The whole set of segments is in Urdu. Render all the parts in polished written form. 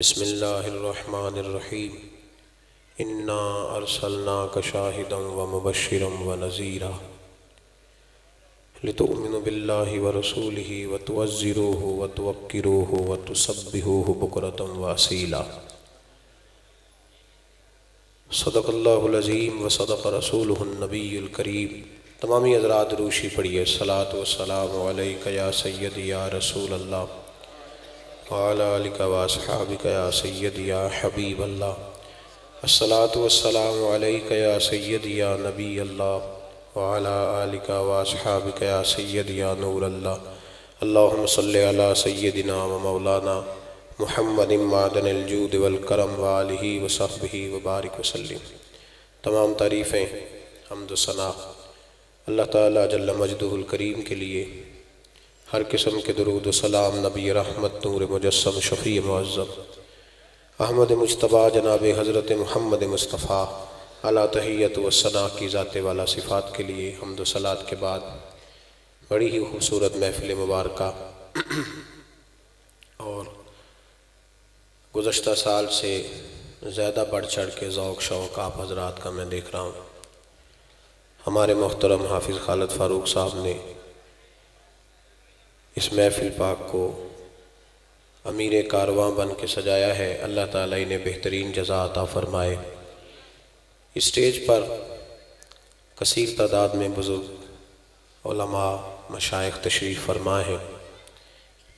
بسم اللہ الرحمن الرحیم انا ارسلناک شاہدا ومبشرا ونذیرا لتؤمنوا باللہ ورسولہ وتعزروہ وتوقروہ وتسبحوہ بکرۃ واصیلا۔ صدق اللہ العظیم وصدق رسولہ النبی الکریم۔ تمامی حضرات روشی پڑھیے۔ الصلاۃ والسلام علیک یا سیدی یا رسول اللہ وعلی آلک واصحابک یا سیدی یا حبیب اللہ۔ الصلاۃ والسلام علیک یا سیدی یا نبی اللہ وعلی آلک واصحابک یا سیدی یا نور اللہ۔ اللہم صلی علی سیدنا و مولانا محمد معدن الجود والکرم وآلہ وصحبہ وبارک وسلم۔ تمام تعریفیں حمد و ثنا اللہ تعالیٰ جل مجدہ الکریم کے لیے، ہر قسم کے درود و سلام نبی رحمت نور مجسم شفیع معظم احمد مجتبیٰ جناب حضرت محمد مصطفیٰ علی تحیت و ثنا کی ذات والا صفات کے لیے حمد و صلات کے بعد بڑی ہی خوبصورت محفل مبارکہ اور گزشتہ سال سے زیادہ بڑھ چڑھ کے ذوق شوق آپ حضرات کا میں دیکھ رہا ہوں۔ ہمارے محترم حافظ خالد فاروق صاحب نے اس محفل پاک کو امیر کارواں بن کے سجایا ہے۔ اللہ تعالیٰ انہیں بہترین جزا عطا فرمائے۔ اسٹیج پر کثیر تعداد میں بزرگ علماء مشائخ تشریف فرما ہیں۔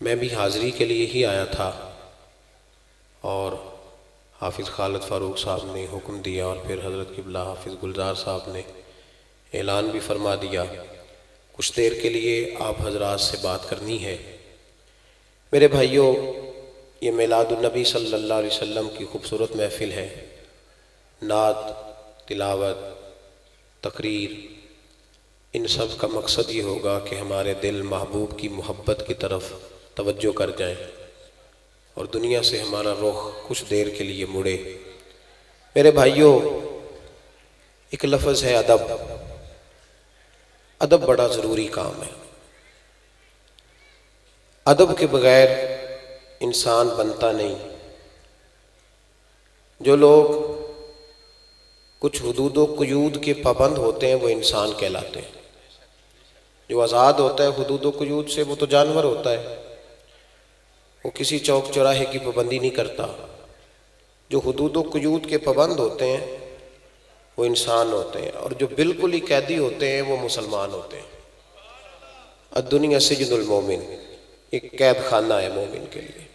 میں بھی حاضری کے لیے ہی آیا تھا اور حافظ خالد فاروق صاحب نے حکم دیا اور پھر حضرت قبلہ حافظ گلزار صاحب نے اعلان بھی فرما دیا کچھ دیر کے لیے آپ حضرات سے بات کرنی ہے۔ میرے بھائیوں، یہ میلاد النبی صلی اللہ علیہ وسلم کی خوبصورت محفل ہے۔ نعت، تلاوت، تقریر، ان سب کا مقصد یہ ہوگا کہ ہمارے دل محبوب کی محبت کی طرف توجہ کر جائیں اور دنیا سے ہمارا رخ کچھ دیر کے لیے مڑے۔ میرے بھائیوں، ایک لفظ ہے ادب۔ ادب بڑا ضروری کام ہے۔ ادب کے بغیر انسان بنتا نہیں۔ جو لوگ کچھ حدود و قیود کے پابند ہوتے ہیں وہ انسان کہلاتے ہیں۔ جو آزاد ہوتا ہے حدود و قیود سے وہ تو جانور ہوتا ہے، وہ کسی چوک چوراہے کی پابندی نہیں کرتا۔ جو حدود و قیود کے پابند ہوتے ہیں وہ انسان ہوتے ہیں، اور جو بالکل ہی قیدی ہوتے ہیں وہ مسلمان ہوتے ہیں۔ الدنیا سجن المومن، ایک قید خانہ ہے مومن کے لیے۔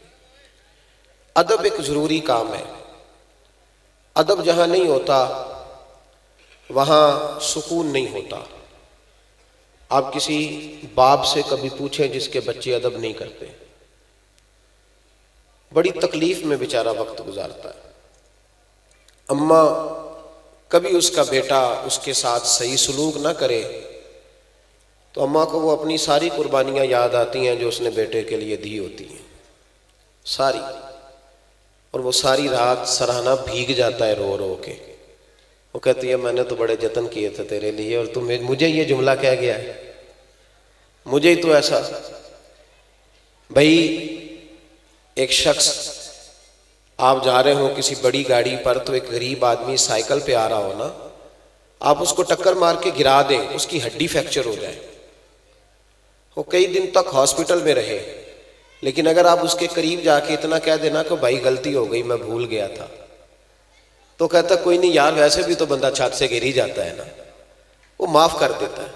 ادب ایک ضروری کام ہے۔ ادب جہاں نہیں ہوتا وہاں سکون نہیں ہوتا۔ آپ کسی باپ سے کبھی پوچھیں جس کے بچے ادب نہیں کرتے، بڑی تکلیف میں بیچارہ وقت گزارتا ہے۔ اماں کبھی اس کا بیٹا اس کے ساتھ صحیح سلوک نہ کرے تو اماں کو وہ اپنی ساری قربانیاں یاد آتی ہیں جو اس نے بیٹے کے لیے دی ہوتی ہیں، ساری، اور وہ ساری رات سرہانہ بھیگ جاتا ہے رو رو کے۔ وہ کہتی ہے میں نے تو بڑے جتن کیے تھے تیرے لیے اور تم مجھے یہ جملہ کہہ گیا ہے، مجھے ہی تو ایسا۔ بھائی ایک شخص، آپ جا رہے ہوں کسی بڑی گاڑی پر تو ایک غریب آدمی سائیکل پہ آ رہا ہو نا، آپ اس کو ٹکر مار کے گرا دیں، اس کی ہڈی فریکچر ہو جائے، وہ کئی دن تک ہاسپٹل میں رہے، لیکن اگر آپ اس کے قریب جا کے اتنا کہہ دینا کہ بھائی غلطی ہو گئی میں بھول گیا تھا، تو کہتا کوئی نہیں یار ویسے بھی تو بندہ چھت سے گر ہی جاتا ہے نا، وہ معاف کر دیتا ہے۔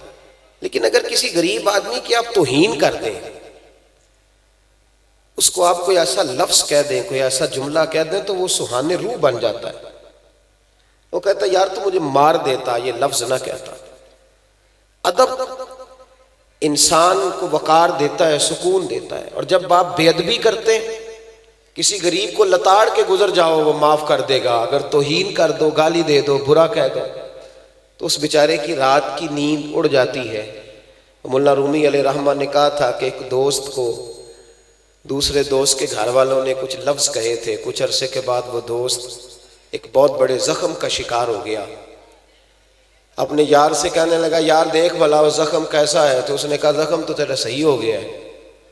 لیکن اگر کسی غریب آدمی کی آپ توہین کر دیں، اس کو آپ کوئی ایسا لفظ کہہ دیں، کوئی ایسا جملہ کہہ دیں تو وہ سہانے روح بن جاتا ہے۔ وہ کہتا ہے یار تو مجھے مار دیتا، یہ لفظ نہ کہتا۔ ادب انسان کو وقار دیتا ہے، سکون دیتا ہے، اور جب آپ بے ادبی کرتے ہیں، کسی غریب کو لتاڑ کے گزر جاؤ وہ معاف کر دے گا، اگر توہین کر دو، گالی دے دو، برا کہہ دو تو اس بیچارے کی رات کی نیند اڑ جاتی ہے۔ مولانا رومی علیہ رحمہ نے کہا تھا کہ ایک دوست کو دوسرے دوست کے گھر والوں نے کچھ لفظ کہے تھے، کچھ عرصے کے بعد وہ دوست ایک بہت بڑے زخم کا شکار ہو گیا۔ اپنے یار سے کہنے لگا یار دیکھ بھلا وہ زخم کیسا ہے، تو اس نے کہا زخم تو تیرا صحیح ہو گیا ہے۔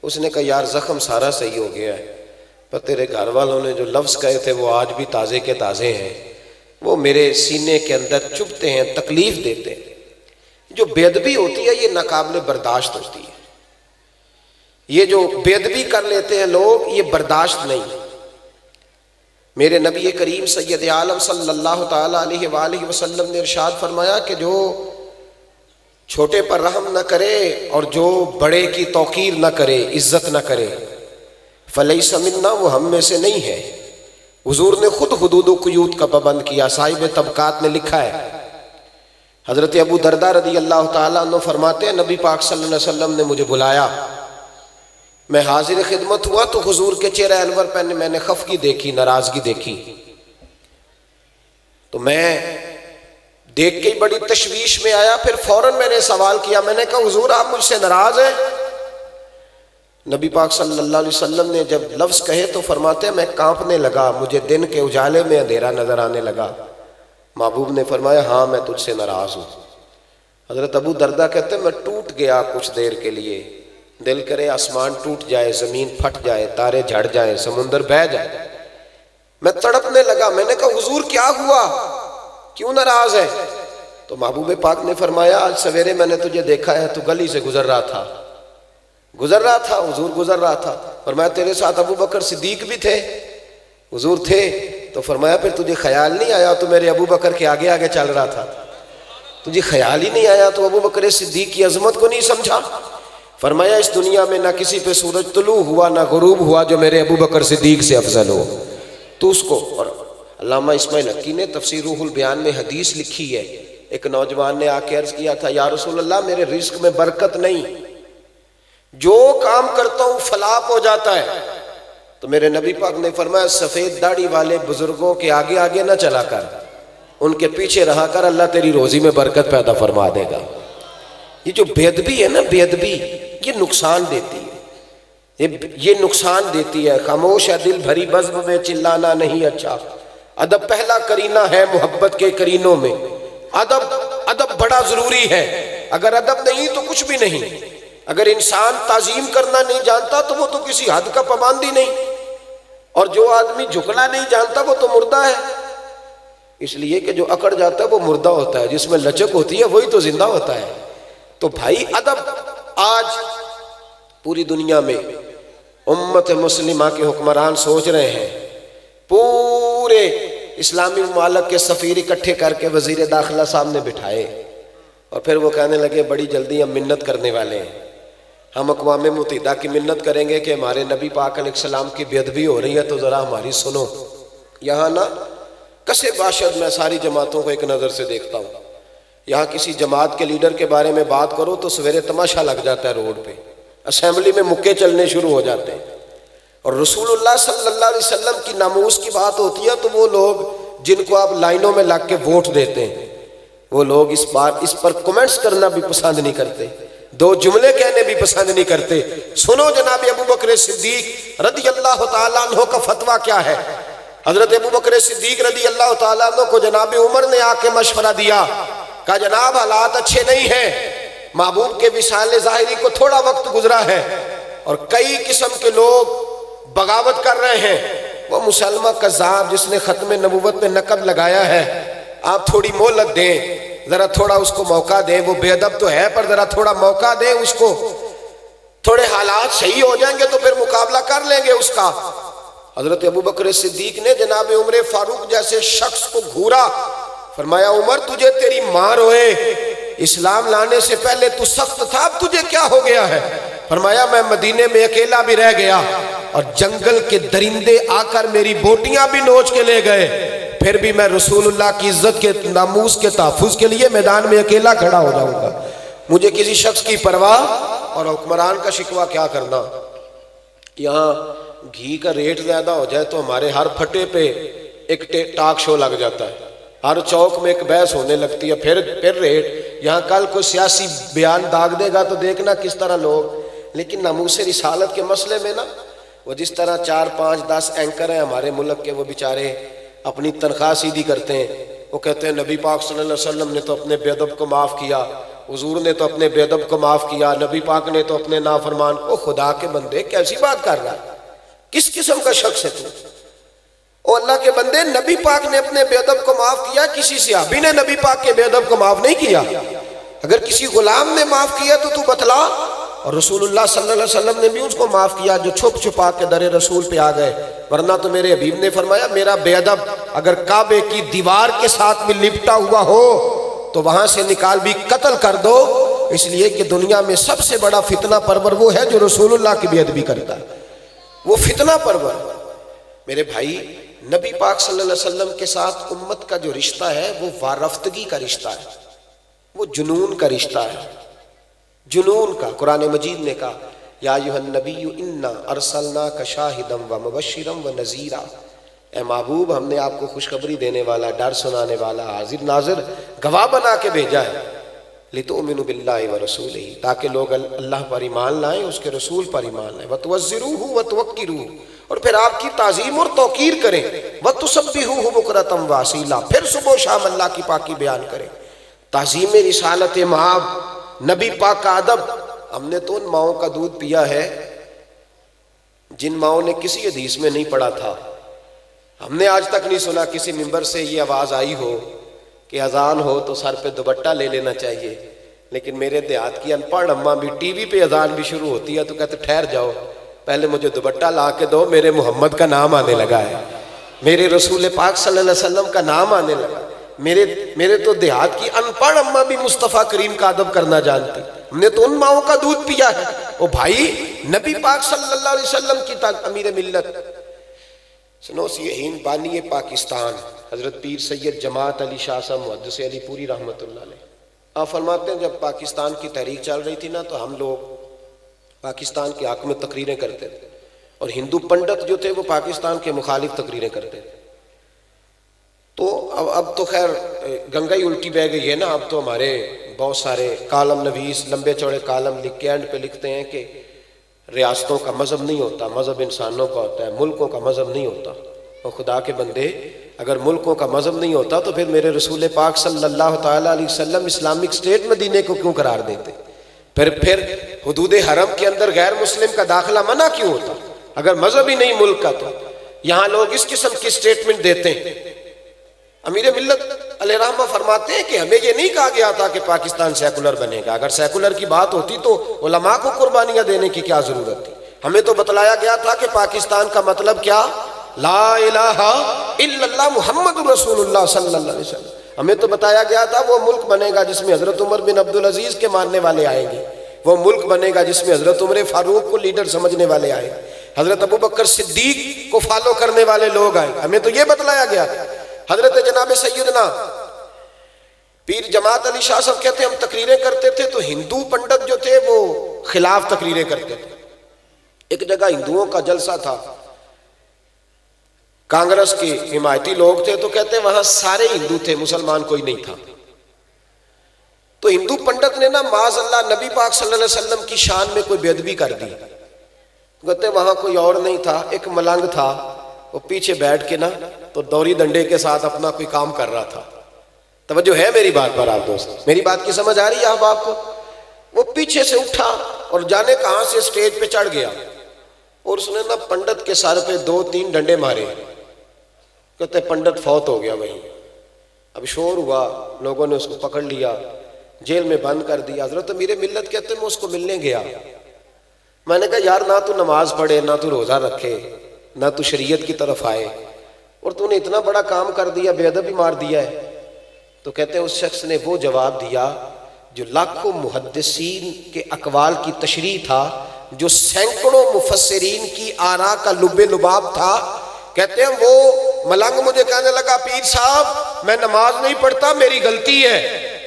اس نے کہا یار زخم سارا صحیح ہو گیا ہے، پر تیرے گھر والوں نے جو لفظ کہے تھے وہ آج بھی تازے کے تازے ہیں، وہ میرے سینے کے اندر چبھتے ہیں، تکلیف دیتے ہیں۔ جو بے ادبی ہوتی ہے یہ ناقابل برداشت ہوتی ہے، یہ جو بے ادبی کر لیتے ہیں لوگ یہ برداشت نہیں۔ میرے نبی کریم سید عالم صلی اللہ تعالیٰ علیہ وآلہ وسلم نے ارشاد فرمایا کہ جو چھوٹے پر رحم نہ کرے اور جو بڑے کی توقیر نہ کرے، عزت نہ کرے، فلیس منا، وہ ہم میں سے نہیں ہے۔ حضور نے خود حدود و قیود کا پابند کیا، صاحب طبقات نے لکھا ہے۔ حضرت ابو درداء رضی اللہ تعالیٰ عنہ فرماتے ہیں نبی پاک صلی اللہ علیہ وسلم نے مجھے بلایا، میں حاضر خدمت ہوا تو حضور کے چہرہ انور پہ میں نے خفگی دیکھی، ناراضگی دیکھی، تو میں دیکھ کے بڑی تشویش میں آیا۔ پھر فوراً میں نے سوال کیا، میں نے کہا حضور آپ مجھ سے ناراض ہیں؟ نبی پاک صلی اللہ علیہ وسلم نے جب لفظ کہے تو فرماتے ہیں میں کانپنے لگا، مجھے دن کے اجالے میں اندھیرا نظر آنے لگا۔ محبوب نے فرمایا ہاں میں تجھ سے ناراض ہوں۔ حضرت ابو درداء کہتے ہیں میں ٹوٹ گیا کچھ دیر کے لیے، دل کرے آسمان ٹوٹ جائے، زمین پھٹ جائے، تارے جھڑ جائیں، سمندر بہہ جائے۔ میں تڑپنے لگا، میں نے کہا حضور کیا ہوا، کیوں ناراض ہے؟ تو محبوب پاک نے فرمایا آج سویرے میں نے تجھے دیکھا ہے تو گلی سے گزر رہا تھا، حضور گزر رہا تھا۔ فرمایا تیرے ساتھ ابو بکر صدیق بھی تھے؟ حضور تھے۔ تو فرمایا پھر تجھے خیال نہیں آیا تو میرے ابو بکر کے آگے آگے چل رہا تھا، تجھے خیال ہی نہیں آیا تو ابو بکر صدیق کی عظمت کو نہیں سمجھا؟ فرمایا اس دنیا میں نہ کسی پہ سورج طلوع ہوا نہ غروب ہوا جو میرے ابو بکر صدیق سے افضل ہو، تو اس کو۔ اور علامہ اسماعیل حقی نے تفسیر روح البیان میں حدیث لکھی ہے، ایک نوجوان نے آ کے عرض کیا تھا یا رسول اللہ میرے رزق میں برکت نہیں، جو کام کرتا ہوں فلاح ہو جاتا ہے۔ تو میرے نبی پاک نے فرمایا سفید داڑھی والے بزرگوں کے آگے آگے نہ چلا کر، ان کے پیچھے رہا کر، اللہ تیری روزی میں برکت پیدا فرما دے گا۔ یہ جو بے ادبی ہے نا، بے ادبی یہ نقصان دیتی ہے، یہ نقصان دیتی ہے۔ خاموش ہے دل بھری بزم میں چلانا نہیں اچھا، ادب پہلا کرینہ ہے محبت کے کرینوں میں۔ ادب بڑا ضروری ہے، اگر ادب نہیں تو کچھ بھی نہیں۔ اگر انسان تعظیم کرنا نہیں جانتا تو وہ تو کسی حد کا پابند ہی نہیں، اور جو آدمی جھکنا نہیں جانتا وہ تو مردہ ہے۔ اس لیے کہ جو اکڑ جاتا ہے وہ مردہ ہوتا ہے، جس میں لچک ہوتی ہے وہی تو زندہ ہوتا ہے۔ تو بھائی ادب، آج پوری دنیا میں امت مسلمہ کے حکمران سوچ رہے ہیں، پورے اسلامی ممالک کے سفیر اکٹھے کر کے وزیر داخلہ صاحب نے بٹھائے، اور پھر وہ کہنے لگے بڑی جلدی ہم منت کرنے والے ہیں، ہم اقوام متحدہ کی منت کریں گے کہ ہمارے نبی پاک علیہ السلام کی بے ادبی ہو رہی ہے تو ذرا ہماری سنو۔ یہاں نا کسے باشد میں ساری جماعتوں کو ایک نظر سے دیکھتا ہوں، یہاں کسی جماعت کے لیڈر کے بارے میں بات کرو تو سویرے تماشا لگ جاتا ہے، روڈ پہ اسمبلی میں مکے چلنے شروع ہو جاتے ہیں۔ اور رسول اللہ صلی اللہ علیہ وسلم کی ناموس کی بات ہوتی ہے تو وہ لوگ جن کو آپ لائنوں میں لگ کے ووٹ دیتے ہیں وہ لوگ اس پر کمنٹس کرنا بھی پسند نہیں کرتے، دو جملے کہنے بھی پسند نہیں کرتے۔ سنو جناب ابو بکر صدیق رضی اللہ تعالیٰ عنہ کا فتویٰ کیا ہے۔ حضرت ابو بکر صدیق رضی اللہ تعالیٰ عنہ کو جناب عمر نے آ کے مشورہ دیا، کہا جناب حالات اچھے نہیں ہیں، محبوب کے وصال ظاہری کو تھوڑا وقت گزرا ہے اور کئی قسم کے لوگ بغاوت کر رہے ہیں، وہ مسلمہ کذاب جس نے ختم نبوت میں نقب لگایا ہے، آپ تھوڑی مہلت دیں، ذرا تھوڑا اس کو موقع دیں، وہ بے ادب تو ہے پر ذرا تھوڑا موقع دیں اس کو، تھوڑے حالات صحیح ہو جائیں گے تو پھر مقابلہ کر لیں گے اس کا۔ حضرت ابو بکر صدیق نے جناب عمر فاروق جیسے شخص کو گھورا، فرمایا عمر تجھے تیری ماں روئے، اسلام لانے سے پہلے تو سخت تھا، اب تجھے کیا ہو گیا ہے؟ فرمایا میں مدینے میں اکیلا بھی رہ گیا اور جنگل کے درندے آ کر میری بوٹیاں بھی نوچ کے لے گئے، پھر بھی میں رسول اللہ کی عزت کے ناموس کے تحفظ کے لیے میدان میں اکیلا کھڑا ہو جاؤں گا، مجھے کسی شخص کی پرواہ اور حکمران کا شکوہ کیا کرنا۔ یہاں گھی کا ریٹ زیادہ ہو جائے تو ہمارے ہر پھٹے پہ ایک ٹاک شو لگ جاتا ہے، ہر چوک میں ایک بحث ہونے لگتی ہے، پھر ریٹ۔ یہاں کل کوئی سیاسی بیان داغ دے گا تو دیکھنا کس طرح لوگ، لیکن ناموس رسالت کے مسئلے میں نا وہ جس طرح 4 5 10 اینکر ہیں ہمارے ملک کے، وہ بیچارے اپنی تنخواہ سیدھی کرتے ہیں، وہ کہتے ہیں نبی پاک صلی اللہ علیہ وسلم نے تو اپنے بے ادب کو معاف کیا، حضور نے تو اپنے بے ادب کو معاف کیا، نبی پاک نے تو اپنے نافرمان کو۔ خدا کے بندے کیسی بات کر رہا ہے؟ کس قسم کا شخص ہے تو؟ اور اللہ کے بندے، نبی پاک نے اپنے بے ادب کو معاف کیا، کسی صحابی نے نبی پاک کے بے ادب کو معاف نہیں کیا۔ اگر کسی غلام نے معاف کیا تو بتلا۔ اور رسول اللہ صلی اللہ علیہ وسلم نے بھی اس کو معاف کیا جو چھپ چھپا کے در رسول پہ آ گئے، ورنہ تو میرے حبیب نے فرمایا میرا بے ادب اگر کعبے کی دیوار کے ساتھ بھی لپٹا ہوا ہو تو وہاں سے نکال بھی قتل کر دو، اس لیے کہ دنیا میں سب سے بڑا فتنہ پرور وہ ہے جو رسول اللہ کی بے ادبی کرتا ہے، وہ فتنہ پرور۔ میرے بھائی، نبی پاک صلی اللہ علیہ وسلم کے ساتھ امت کا جو رشتہ ہے وہ وارفتگی کا رشتہ ہے، وہ جنون کا رشتہ ہے، جنون کا۔ قرآن مجید نے کہا یا ایھا النبی انا ارسلناک شاہدا ومبشرا ونذیرا، اے محبوب ہم نے آپ کو خوشخبری دینے والا، ڈر سنانے والا، حاضر ناظر، گواہ بنا کے بھیجا ہے، لتؤمنوا باللہ ورسولہ، تاکہ لوگ اللہ پر ایمان لائیں، اس کے رسول پر ایمان لائیں، وتوزروہ وتوقروہ، اور پھر آپ کی تعظیم اور توقیر کریں، وتسبحوہ بکرۃ واصیلا، پھر صبح و شام اللہ کی پاکی بیان کریں۔ تعظیم رسالت مآب، نبی پاک کا ادب۔ ہم نے تو ان ماؤں کا دودھ پیا ہے جن ماؤں نے کسی حدیث میں نہیں پڑھا تھا۔ ہم نے آج تک نہیں سنا کسی ممبر سے یہ آواز آئی ہو کہ اذان ہو تو سر پہ دوپٹہ لے لینا چاہیے، لیکن میرے دیہات کی ان پڑھ اماں بھی ٹی وی پہ اذان بھی شروع ہوتی ہے تو کہتے ٹھہر جاؤ، پہلے مجھے دوپٹہ لا کے دو، میرے محمد کا نام آنے لگا ہے، میرے رسول پاک صلی اللہ علیہ وسلم کا نام آنے لگا۔ میرے تو دیہات کی ان پڑھ اماں بھی مصطفیٰ کریم کا ادب کرنا جانتی، ہم نے تو ان ماؤں کا دودھ پیا ہے۔ او بھائی، نبی پاک صلی اللہ علیہ وسلم کی امیر ملت سنوسیہین بانی پاکستان حضرت پیر سید جماعت علی شاہ صاحب محدث علی پوری رحمۃ اللہ علیہ، آپ فرماتے ہیں جب پاکستان کی تحریک چل رہی تھی نا تو ہم لوگ پاکستان کے حق میں تقریریں کرتے تھے، اور ہندو پنڈت جو تھے وہ پاکستان کے مخالف تقریریں کرتے تھے۔ تو اب تو خیر گنگا ہی الٹی بہ گئی ہے نا، اب تو ہمارے بہت سارے کالم نویس لمبے چوڑے کالم لکھ کے اینڈ پہ لکھتے ہیں کہ ریاستوں کا مذہب نہیں ہوتا، مذہب انسانوں کا ہوتا ہے، ملکوں کا مذہب نہیں ہوتا۔ اور خدا کے بندے، اگر ملکوں کا مذہب نہیں ہوتا تو پھر میرے رسول پاک صلی اللہ تعالیٰ علیہ وسلم اسلامک اسٹیٹ مدینے کو کیوں قرار دیتے؟ پھر حدود حرم کے اندر غیر مسلم کا داخلہ منع کیوں ہوتا؟ اگر مذہب ہی نہیں ملک کا تو یہاں لوگ اس قسم کی اسٹیٹمنٹ دیتے ہیں۔ امیر ملت علیہ رحمہ فرماتے ہیں کہ ہمیں یہ نہیں کہا گیا تھا کہ پاکستان سیکولر بنے گا، اگر سیکولر کی بات ہوتی تو علماء کو قربانیاں دینے کی کیا ضرورت تھی؟ ہمیں تو بتلایا گیا تھا کہ پاکستان کا مطلب کیا؟ لا الہ الا اللہ محمد رسول اللہ صلی اللہ علیہ وسلم۔ ہمیں تو بتایا گیا تھا وہ ملک بنے گا جس میں حضرت عمر بن عبدالعزیز کے ماننے والے آئیں گے، وہ ملک بنے گا جس میں حضرت عمر فاروق کو لیڈر سمجھنے والے آئیں گے، حضرت ابو بکر صدیق کو فالو کرنے والے لوگ آئیں گے، ہمیں تو یہ بتلایا گیا تھا۔ حضرت جناب سیدنا پیر جماعت علی شاہ صاحب کہتے ہیں ہم تقریریں کرتے تھے تو ہندو پنڈت جو تھے وہ خلاف تقریریں کرتے تھے۔ ایک جگہ ہندوؤں کا جلسہ تھا، کانگریس کے حمایتی لوگ تھے، تو کہتے ہیں وہاں سارے ہندو تھے، مسلمان کوئی نہیں تھا۔ تو ہندو پنڈت نے نا معاذ اللہ نبی پاک صلی اللہ علیہ وسلم کی شان میں کوئی بے ادبی کر دی۔ کہتے وہاں کوئی اور نہیں تھا، ایک ملنگ تھا، وہ پیچھے بیٹھ کے نا تو دوری ڈنڈے کے ساتھ اپنا کوئی کام کر رہا تھا۔ توجہ ہے میری بات پر آپ دوست؟ میری بات کی سمجھ آ رہی ہے آپ کو؟ وہ پیچھے سے اٹھا اور جانے کہاں سے اسٹیج پہ چڑھ گیا اور اس نے نا پنڈت کے سر پہ 2-3 ڈنڈے مارے۔ کہتے پنڈت فوت ہو گیا وہیں۔ اب شور ہوا، لوگوں نے اس کو پکڑ لیا، جیل میں بند کر دیا۔ حضرت امیر ملت کہتے ہیں میں اس کو ملنے گیا، میں نے کہا یار نہ تو نماز پڑھے، نہ تو روزہ رکھے، نہ تو شریعت کی طرف آئے، اور تو نے اتنا بڑا کام کر دیا، بے ادبی مار دیا ہے۔ تو کہتے ہیں اس شخص نے وہ جواب دیا جو لاکھوں محدثین کے اقوال کی تشریح تھا، جو سینکڑوں مفسرین کی آراء کا لب لباب تھا۔ کہتے ہیں وہ ملنگ مجھے کہنے لگا پیر صاحب میں نماز نہیں پڑھتا، میری غلطی ہے،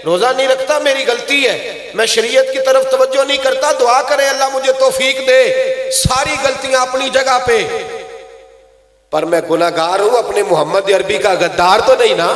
روزہ نہیں رکھتا، میری غلطی ہے، میں شریعت کی طرف توجہ نہیں کرتا، دعا کریں اللہ مجھے توفیق دے، ساری غلطیاں اپنی جگہ پہ، پر میں گناہگار ہوں، اپنے محمد عربی کا غدار تو نہیں نا۔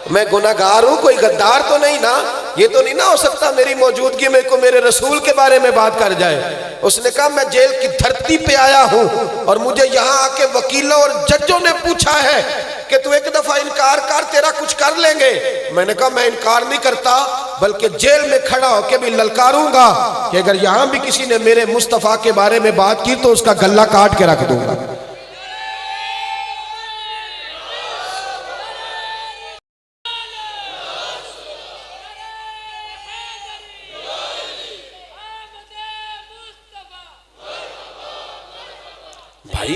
میں گناہگار ہوں، کوئی غدار تو نہیں نا، یہ تو نہیں نہ ہو سکتا میری موجودگی میں کوئی میرے رسول کے بارے میں بات کر جائے۔ اس نے کہا میں جیل کی دھرتی پہ آیا ہوں اور مجھے یہاں آ کے وکیلوں اور ججوں نے پوچھا ہے کہ تو ایک دفعہ انکار کر، تیرا کچھ کر لیں گے۔ میں نے کہا میں انکار نہیں کرتا، بلکہ جیل میں کھڑا ہو کے بھی للکاروں گا کہ اگر یہاں بھی کسی نے میرے مصطفیٰ کے بارے میں بات کی تو اس کا گلہ کاٹ کے رکھ دوں گا۔ بھائی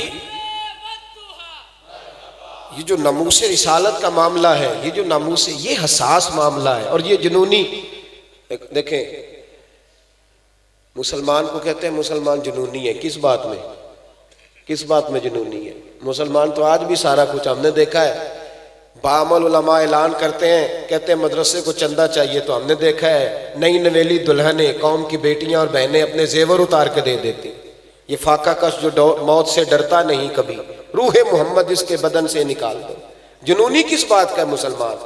یہ جو ناموس رسالت کا معاملہ ہے، یہ جو ناموس، یہ حساس معاملہ ہے، اور یہ جنونی، دیکھیں مسلمان کو کہتے ہیں مسلمان جنونی ہے، کس بات میں؟ کس بات میں جنونی ہے؟ مسلمان تو آج بھی سارا کچھ ہم نے دیکھا ہے، بعمل علماء اعلان کرتے ہیں، کہتے ہیں مدرسے کو چندہ چاہیے، تو ہم نے دیکھا ہے نئی نویلی دلہنیں قوم کی بیٹیاں اور بہنیں اپنے زیور اتار کے دے دیتی۔ یہ فاقہ کش جو موت سے ڈرتا نہیں کبھی، روح محمد اس کے بدن سے نکال دو۔ جنونی کس بات کا ہے مسلمان؟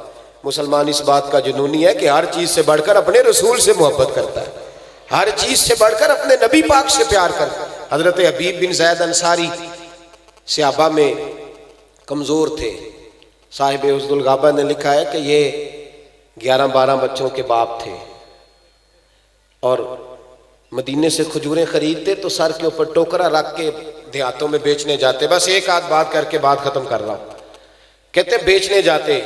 مسلمان اس بات کا جنونی ہے کہ ہر چیز سے بڑھ کر اپنے رسول سے محبت کرتا ہے، ہر چیز سے بڑھ کر اپنے نبی پاک سے پیار کرتا ہے۔ حضرت حبیب بن زید انصاری صحابہ میں کمزور تھے، صاحب عزد الغابہ نے لکھا ہے کہ یہ 11-12 بچوں کے باپ تھے، اور مدینے سے کھجوریں خریدتے تو سر کے اوپر ٹوکرا رکھ کے دیہاتوں میں بیچنے جاتے۔ بس ایک آدھ بات کر کے بات ختم کر رہا ہوں، کہتے بیچنے جاتے،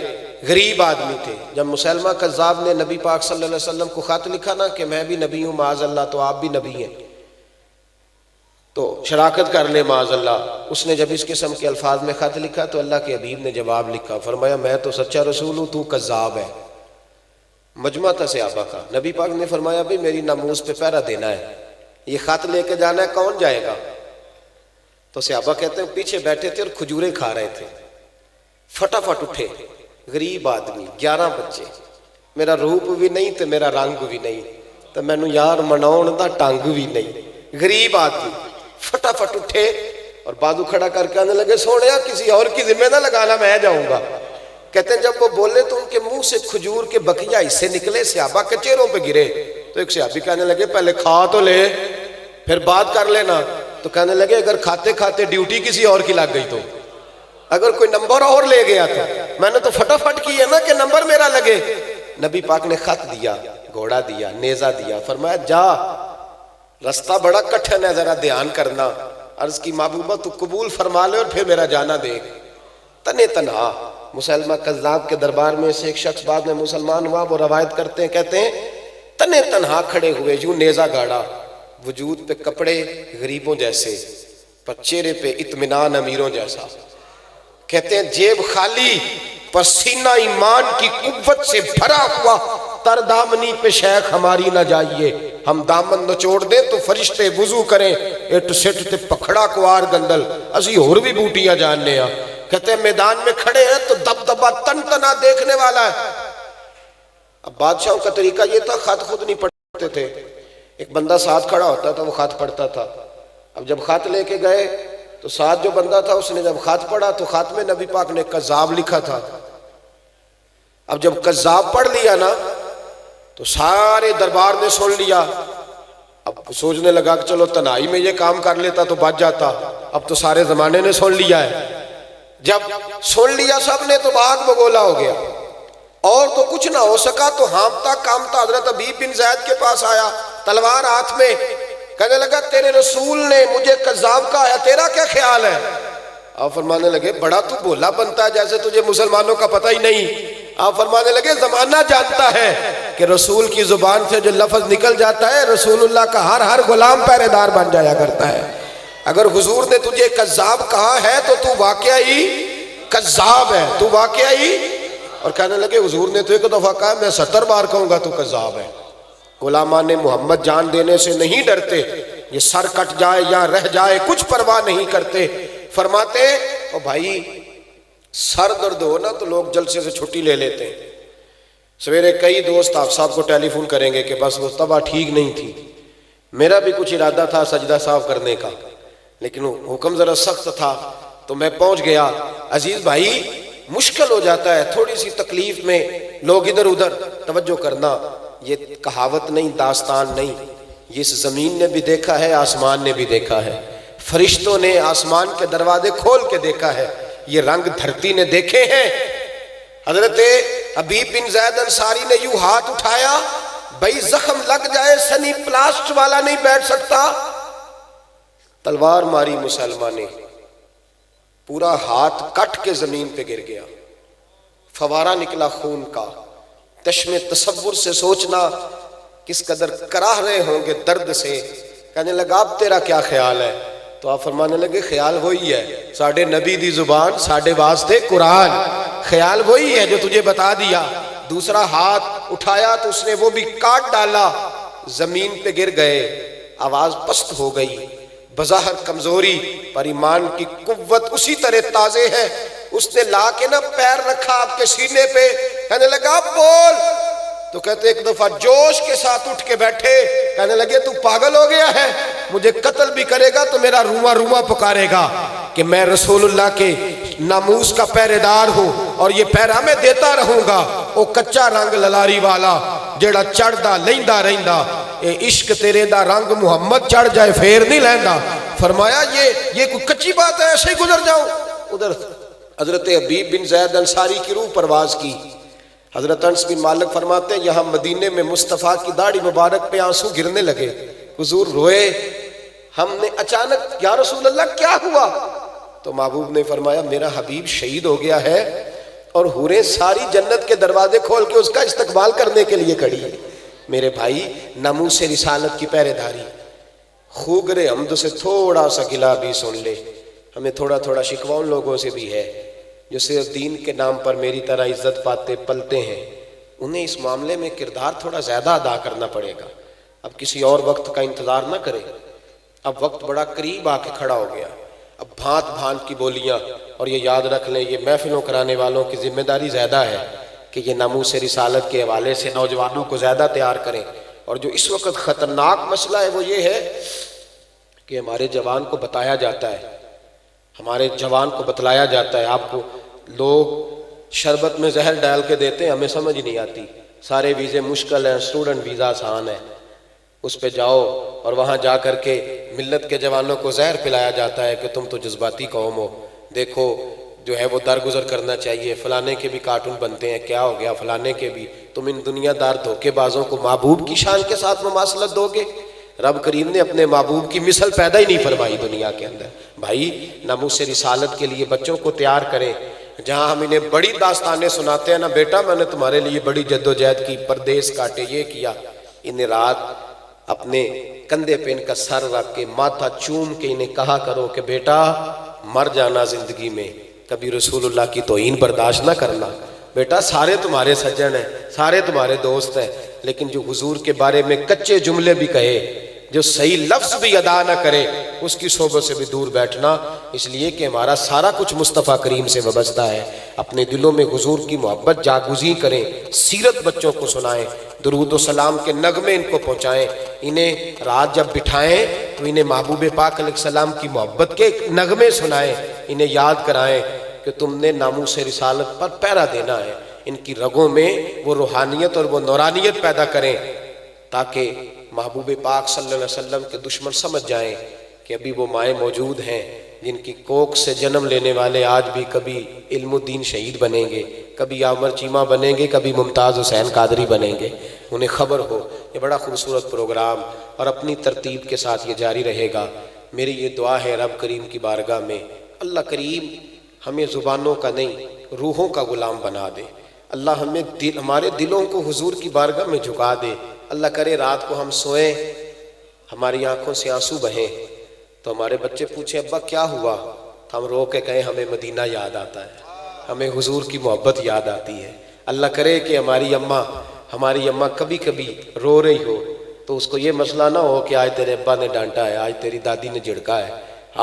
غریب آدمی تھے۔ جب مسلمہ کذاب نے نبی پاک صلی اللہ علیہ وسلم کو خط لکھا نا کہ میں بھی نبی ہوں معاذ اللہ، تو آپ بھی نبی ہیں تو شراکت کر لے معاذ اللہ، اس نے جب اس قسم کے الفاظ میں خط لکھا تو اللہ کے حبیب نے جواب لکھا، فرمایا میں تو سچا رسول ہوں، تو کذاب ہے۔ مجمع تھا صحابہ کا، نبی پاک نے فرمایا بھی میری ناموس پہ پہرا دینا ہے، یہ خط لے کے جانا ہے، کون جائے گا؟ تو صحابہ کہتے ہیں پیچھے بیٹھے تھے اور کھجوریں کھا رہے تھے، فٹافٹ اٹھے، غریب آدمی، 11 بچے، میرا روپ بھی نہیں تو میرا رنگ بھی نہیں، تو مینو یار مناؤن دا ٹنگ بھی نہیں، غریب آدمی فٹافٹ اٹھے اور بازو کھڑا کر کے آنے لگے سونیا کسی اور کی ذمہ نہ لگانا، میں جاؤں گا۔ کہتے ہیں جب وہ بولے تو ان کے منہ سے کھجور کے بقیہ حصے نکلے، صحابہ کے چہروں پہ گرے، تو ایک صحابی کہنے لگے پہلے کھا تو لے پھر بات کر لینا، تو کہنے لگے اگر کھاتے کھاتے ڈیوٹی کسی اور کی لگ گئی تو، اگر کوئی نمبر اور لے گیا تو، میں نے تو فٹافٹ کی ہے نا کہ نمبر میرا لگے۔ نبی پاک نے خط دیا، گھوڑا دیا، نیزہ دیا، فرمایا جا، رستہ بڑا کٹھن ہے، ذرا دھیان کرنا۔ عرض کی محبوبہ تو قبول فرما لے اور پھر میرا جانا دیکھ۔ تنے تنہا مسلمہ کذاب کے دربار میں سے ایک شخص بعد میں مسلمان ہوا، وہ روایت کرتے ہیں، کہتے ہیں تنے تنہا کھڑے ہوئے، یوں نیزہ گاڑا، وجود پہ کپڑے غریبوں جیسے، پر چہرے پہ اطمینان امیروں جیسا۔ کہتے ہیں جیب خالی، پسینہ ایمان کی قوت سے بھرا ہوا، تر دامنی پہ شیخ ہماری نہ جائیے، ہم دامن نچوڑ دیں تو فرشتے وضو کریں، اٹ سٹ تے پکھڑا کوار گندل، اسی اور بھی بوٹیاں جاننے ہیں۔ کہتے ہیں میدان میں کھڑے ہیں تو دب دبا تن تنا دیکھنے والا ہے۔ اب بادشاہوں کا طریقہ یہ تھا، خط خود نہیں پڑھتے تھے، ایک بندہ ساتھ کھڑا ہوتا تھا، وہ خط پڑھتا تھا۔ اب جب خط لے کے گئے تو ساتھ جو بندہ تھا اس نے جب خط پڑھا تو خط میں نبی پاک نے کذاب لکھا تھا۔ اب جب کذاب پڑھ لیا نا تو سارے دربار نے سن لیا، اب سوچنے لگا کہ چلو تنہائی میں یہ کام کر لیتا تو بچ جاتا، اب تو سارے زمانے نے سن لیا ہے۔ جب سن لیا سب نے تو بھاگ بگولا ہو گیا، اور تو کچھ نہ ہو سکا تو ہامتا کامتا حضرت حبیب بن زید کے پاس آیا، تلوار ہاتھ میں، کہنے لگا تیرے رسول نے مجھے کذاب کہا ہے، تیرا کیا خیال ہے؟ آپ فرمانے لگے بڑا تو بولا بنتا ہے جیسے تجھے مسلمانوں کا پتہ ہی نہیں۔ آپ فرمانے لگے زمانہ جانتا ہے کہ رسول کی زبان سے جو لفظ نکل جاتا ہے رسول اللہ کا ہر غلام پہرے دار بن جایا کرتا ہے۔ اگر حضور نے تجھے کذاب کہا ہے تو تو واقعی کذاب ہے، تو واقعی۔ اور کہنے لگے حضور نے تو ایک دفعہ کہا، میں 70 بار کہوں گا تو کذاب ہے۔ غلامان محمد جان دینے سے نہیں ڈرتے، یہ سر کٹ جائے یا رہ جائے کچھ پرواہ نہیں کرتے۔ فرماتے او بھائی سر درد ہو نا تو لوگ جلسے سے چھٹی لے لیتے ہیں۔ سویرے کئی دوست آپ صاحب کو ٹیلی فون کریں گے کہ بس وہ طبع ٹھیک نہیں تھی، میرا بھی کچھ ارادہ تھا سجدہ صاف کرنے کا لیکن حکم ذرا سخت تھا تو میں پہنچ گیا۔ عزیز بھائی مشکل ہو جاتا ہے تھوڑی سی تکلیف میں لوگ ادھر ادھر توجہ کرنا. یہ کہاوت نہیں، داستان نہیں، یہ اس زمین نے بھی دیکھا ہے، آسمان نے بھی دیکھا ہے، فرشتوں نے آسمان کے دروازے کھول کے دیکھا ہے، یہ رنگ دھرتی نے دیکھے ہیں. حضرت حبیب بن زید انصاری نے یوں ہاتھ اٹھایا، بھائی زخم لگ جائے سنی پلاسٹ والا نہیں بیٹھ سکتا. تلوار ماری مسلمان نے، پورا ہاتھ کٹ کے زمین پہ گر گیا، فوارہ نکلا خون کا. چشم تصور سے سوچنا کس قدر کراہ رہے ہوں گے درد سے. کہنے لگا اب تیرا کیا خیال ہے؟ تو آپ فرمانے لگے خیال وہی ہے، ساڑھے نبی دی زبان ساڑھے واسطے قرآن، خیال وہی ہے جو تجھے بتا دیا. دوسرا ہاتھ اٹھایا تو اس نے وہ بھی کاٹ ڈالا، زمین پہ گر گئے، آواز پست ہو گئی. بظاہر کمزوری پر ایمان کی قوت اسی طرح تازے ہے. اس نے لا کے نہ پیر رکھا آپ کے سینے پہ، کہنے لگا بول. تو کہتے ایک دفعہ جوش کے ساتھ اٹھ کے بیٹھے، کہنے لگے تو پاگل ہو گیا ہے، مجھے قتل بھی کرے گا تو میرا روما روما پکارے گا کہ میں رسول اللہ کے ناموس کا پہرے دار ہوں اور یہ پہرا میں دیتا رہوں گا. او کچا رنگ للاری والا جیڑا چڑھدا لیندا رہندا، اے عشق تیرے دا رنگ محمد چڑھ جائے پھر نہیں لیندا. فرمایا یہ کوئی کچی بات ہے، ایسے ہی گزر جاؤں. ادھر حضرت حبیب بن زید انصاری کی روح پرواز کی. حضرت انس بن مالک فرماتے ہیں یہاں مدینے میں مصطفیٰ کی داڑھی مبارک پہ آنسو گرنے لگے. حضور روئے. ہم نے اچانک یا رسول اللہ کیا ہوا؟ تو محبوب نے فرمایا میرا حبیب شہید ہو گیا ہے اور حوریں ساری جنت کے دروازے کھول کے اس کا استقبال کرنے کے لیے کھڑی ہے. میرے بھائی ناموس رسالت کی پہرے داری. خوگر حمد سے تھوڑا سا گلا بھی سن لے. ہمیں تھوڑا تھوڑا شکوہ ان لوگوں سے بھی ہے جو صرف دین کے نام پر میری طرح عزت پاتے پلتے ہیں. انہیں اس معاملے میں کردار تھوڑا زیادہ ادا کرنا پڑے گا. اب کسی اور وقت کا انتظار نہ کرے. اب وقت بڑا قریب آ کے کھڑا ہو گیا. اب بھانت بھانت کی بولیاں، اور یہ یاد رکھ لیں یہ محفلوں کرانے والوں کی ذمہ داری زیادہ ہے کہ یہ ناموس رسالت کے حوالے سے نوجوانوں کو زیادہ تیار کریں. اور جو اس وقت خطرناک مسئلہ ہے وہ یہ ہے کہ ہمارے جوان کو بتایا جاتا ہے، ہمارے جوان کو بتلایا جاتا ہے، آپ کو لوگ شربت میں زہر ڈال کے دیتے ہیں، ہمیں سمجھ نہیں آتی. سارے ویزے مشکل ہیں، اسٹوڈنٹ ویزا آسان ہے، اس پہ جاؤ اور وہاں جا کر کے ملت کے جوانوں کو زہر پلایا جاتا ہے کہ تم تو جذباتی قوم ہو، دیکھو جو ہے وہ درگزر کرنا چاہیے، فلانے کے بھی کارٹون بنتے ہیں، کیا ہو گیا فلانے کے بھی. تم ان دنیا دار دھوکے بازوں کو محبوب کی شان کے ساتھ مماثلت دو گے؟ رب کریم نے اپنے محبوب کی مثل پیدا ہی نہیں فرمائی دنیا کے اندر. بھائی ناموس رسالت کے لیے بچوں کو تیار کریں. جہاں ہم انہیں بڑی داستانیں سناتے ہیں نا، بیٹا میں نے تمہارے لیے بڑی جدوجہد کی، پردیس کاٹے، یہ کیا، انہیں رات اپنے کندھے پہ ان کا سر رکھ کے ماتھا چوم کے انہیں کہا کرو کہ بیٹا مر جانا زندگی میں کبھی رسول اللہ کی توہین برداشت نہ کرنا. بیٹا سارے تمہارے سجن ہیں، سارے تمہارے دوست ہیں، لیکن جو حضور کے بارے میں کچے جملے بھی کہے، جو صحیح لفظ بھی ادا نہ کرے، اس کی صحبت سے بھی دور بیٹھنا. اس لیے کہ ہمارا سارا کچھ مصطفیٰ کریم سے وابستہ ہے. اپنے دلوں میں حضور کی محبت جاگزیں کریں، سیرت بچوں کو سنائیں، درود و سلام کے نغمے ان کو پہنچائیں. انہیں رات جب بٹھائیں تو انہیں محبوب پاک علیہ السلام کی محبت کے نغمے سنائیں، انہیں یاد کرائیں کہ تم نے ناموس رسالت پر پہرا دینا ہے. ان کی رگوں میں وہ روحانیت اور وہ نورانیت پیدا کریں تاکہ محبوب پاک صلی اللہ علیہ وسلم کے دشمن سمجھ جائیں کہ ابھی وہ مائیں موجود ہیں جن کی کوکھ سے جنم لینے والے آج بھی کبھی علم الدین شہید بنیں گے، کبھی عامر چیمہ بنیں گے، کبھی ممتاز حسین قادری بنیں گے. انہیں خبر ہو. یہ بڑا خوبصورت پروگرام اور اپنی ترتیب کے ساتھ یہ جاری رہے گا. میری یہ دعا ہے رب کریم کی بارگاہ میں، اللہ کریم ہمیں زبانوں کا نہیں روحوں کا غلام بنا دے. اللہ ہمیں ہمارے دلوں کو حضور کی بارگاہ میں جھکا دے. اللہ کرے رات کو ہم سوئیں، ہماری آنکھوں سے آنسو بہیں تو ہمارے بچے پوچھیں ابا کیا ہوا، تو ہم رو کے کہیں ہمیں مدینہ یاد آتا ہے، ہمیں حضور کی محبت یاد آتی ہے. اللہ کرے کہ ہماری اماں کبھی کبھی رو رہی ہو تو اس کو یہ مسئلہ نہ ہو کہ آج تیرے ابا نے ڈانٹا ہے، آج تیری دادی نے جھڑکا ہے،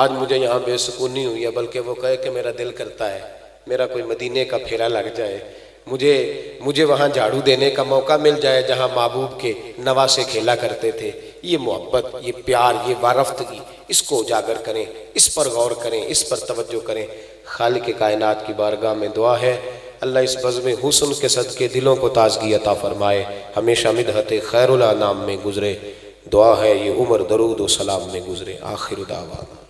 آج مجھے یہاں بے سکونی ہوئی ہے، بلکہ وہ کہے کہ میرا دل کرتا ہے میرا کوئی مدینے کا پھیرا لگ جائے، مجھے وہاں جھاڑو دینے کا موقع مل جائے جہاں محبوب کے نواسے کھیلا کرتے تھے. یہ محبت، یہ پیار، یہ وارفتگی، اس کو اجاگر کریں، اس پر غور کریں، اس پر توجہ کریں. خالق کائنات کی بارگاہ میں دعا ہے اللہ اس بزم حسن کے صدقے دلوں کو تازگی عطا فرمائے، ہمیشہ مدحت خیر الانام میں گزرے۔ دعا ہے یہ عمر درود و سلام میں گزرے۔ آخر دعوانا